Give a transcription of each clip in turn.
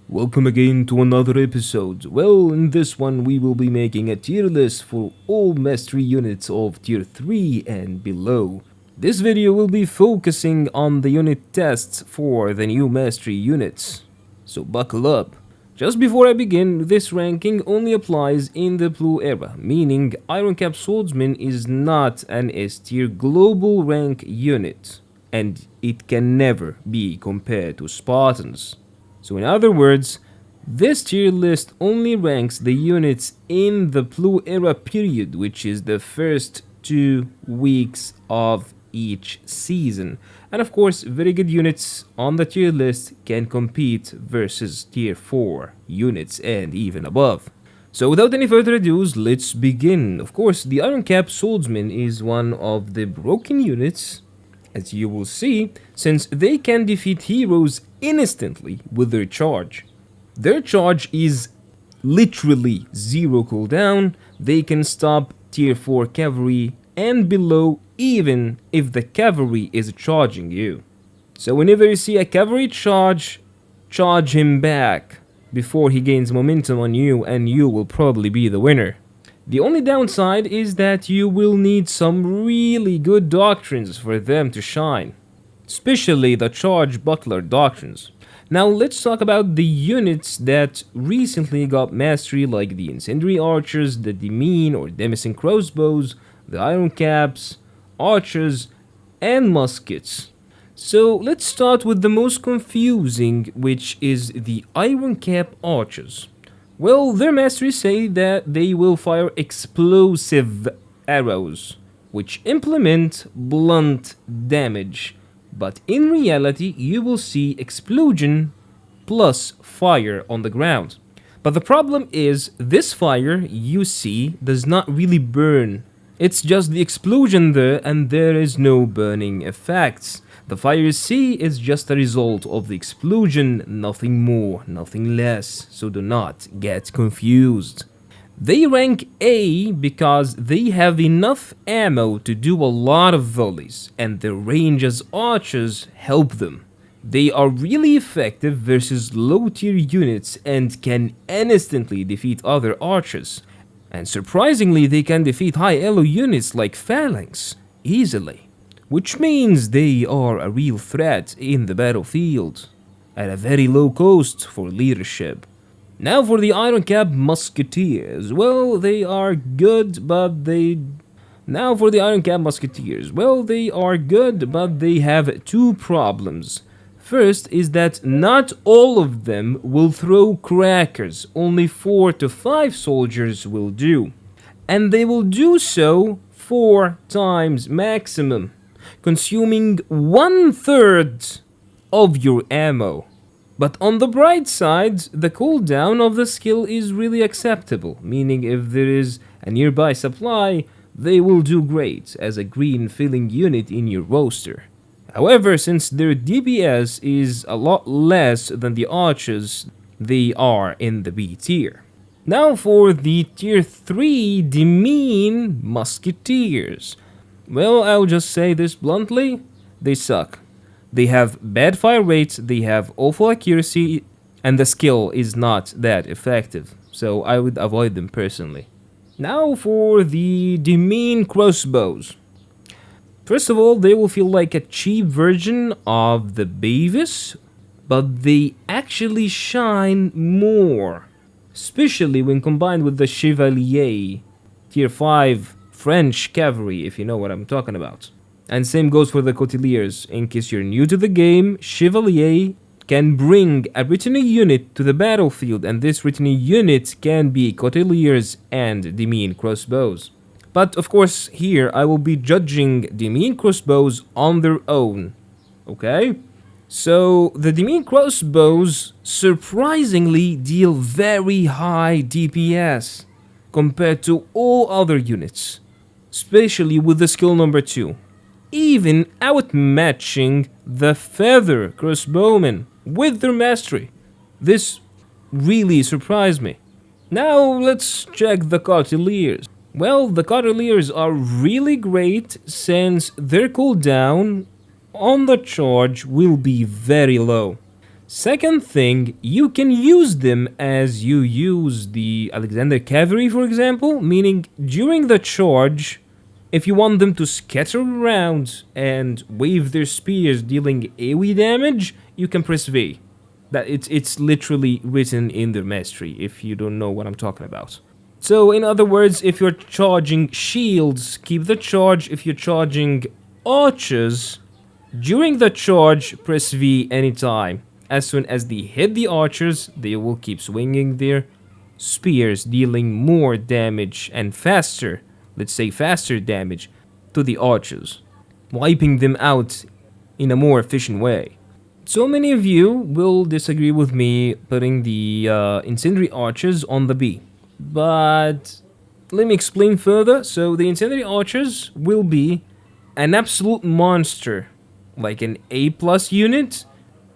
Welcome again to another episode. Well, in this one we will be making a tier list for all mastery units of tier 3 and below. This video will be focusing on the unit tests for the new mastery units. So buckle up. Just before I begin, this ranking only applies in the blue era, meaning Iron Cap Swordsman is not an S tier global rank unit, and it can never be compared to Spartans. So in other words, this tier list only ranks the units in the blue era period, which is the first 2 weeks of each season. And of course, very good units on the tier list can compete versus tier 4 units and even above. So without any further ado, let's begin. Of course, the Iron Cap Swordsman is one of the broken units, as you will see, since they can defeat heroes instantly with their charge. Their charge is literally 0 cooldown. They can stop tier 4 cavalry and below even if the cavalry is charging you. So whenever you see a cavalry charge him back before he gains momentum on you, and you will probably be the winner. The only downside is that you will need some really good doctrines for them to shine, especially the charge buckler doctrines. Now let's talk about the units that recently got mastery, like the incendiary archers, the demesne or demesne crossbows, the iron caps, archers, and muskets. So let's start with the most confusing, which is the iron cap archers. Well, their masters say that they will fire explosive arrows, which implement blunt damage, but in reality you will see explosion plus fire on the ground. But the problem is, this fire you see does not really burn. It's just the explosion there, and there is no burning effects. The fire you see is just a result of the explosion, nothing more, nothing less, so do not get confused. They rank A because they have enough ammo to do a lot of volleys, and their range as archers help them. They are really effective versus low tier units and can instantly defeat other archers. And surprisingly, they can defeat high elo units like phalanx easily, which means they are a real threat in the battlefield at a very low cost for leadership. Now for the Iron Cap Musketeers. Well, they are good, but they have two problems. First is that not all of them will throw crackers, only 4 to 5 soldiers will do. And they will do so 4 times maximum, consuming 1/3 of your ammo. But on the bright side, the cooldown of the skill is really acceptable, meaning if there is a nearby supply, they will do great as a green filling unit in your roster. However, since their DPS is a lot less than the archers, they are in the B tier. Now for the tier 3 demesne musketeers. Well, I'll just say this bluntly, they suck. They have bad fire rates, they have awful accuracy, and the skill is not that effective, so I would avoid them personally. Now for the demesne crossbows. First of all, they will feel like a cheap version of the Beavis, but they actually shine more, especially when combined with the Chevalier, tier 5 French cavalry, if you know what I'm talking about. And same goes for the Coteliers. In case you're new to the game, Chevalier can bring a retinue unit to the battlefield, and this retinue unit can be Coteliers and demesne crossbows. But of course, here I will be judging demesne crossbows on their own, okay? So the demesne crossbows surprisingly deal very high DPS compared to all other units, especially with the skill number 2, even outmatching the feather crossbowmen with their mastery. This really surprised me. Now let's check the Coteliers. Well, the Coteliers are really great since their cooldown on the charge will be very low. Second thing, you can use them as you use the Alexander Cavalry, for example, meaning during the charge, if you want them to scatter around and wave their spears dealing AoE damage, you can press V. That it's literally written in their mastery if you don't know what I'm talking about. So in other words, if you're charging shields, keep the charge. If you're charging archers, during the charge, press V anytime. As soon as they hit the archers, they will keep swinging their spears, dealing more damage and faster, let's say faster damage, to the archers, wiping them out in a more efficient way. So many of you will disagree with me putting the incendiary archers on the B. But let me explain further. So the incendiary archers will be an absolute monster, like an A+ unit,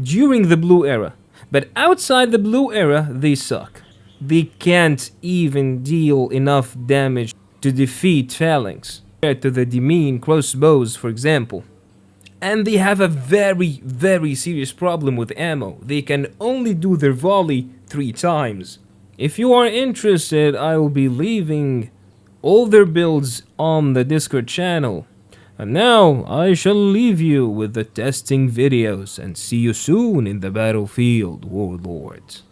during the blue era. But outside the blue era, they suck. They can't even deal enough damage to defeat phalanx, compared to the Demene crossbows, for example. And they have a very serious problem with ammo. They can only do their volley 3 times. If you are interested, I will be leaving all their builds on the Discord channel. And now, I shall leave you with the testing videos and see you soon in the battlefield, warlords.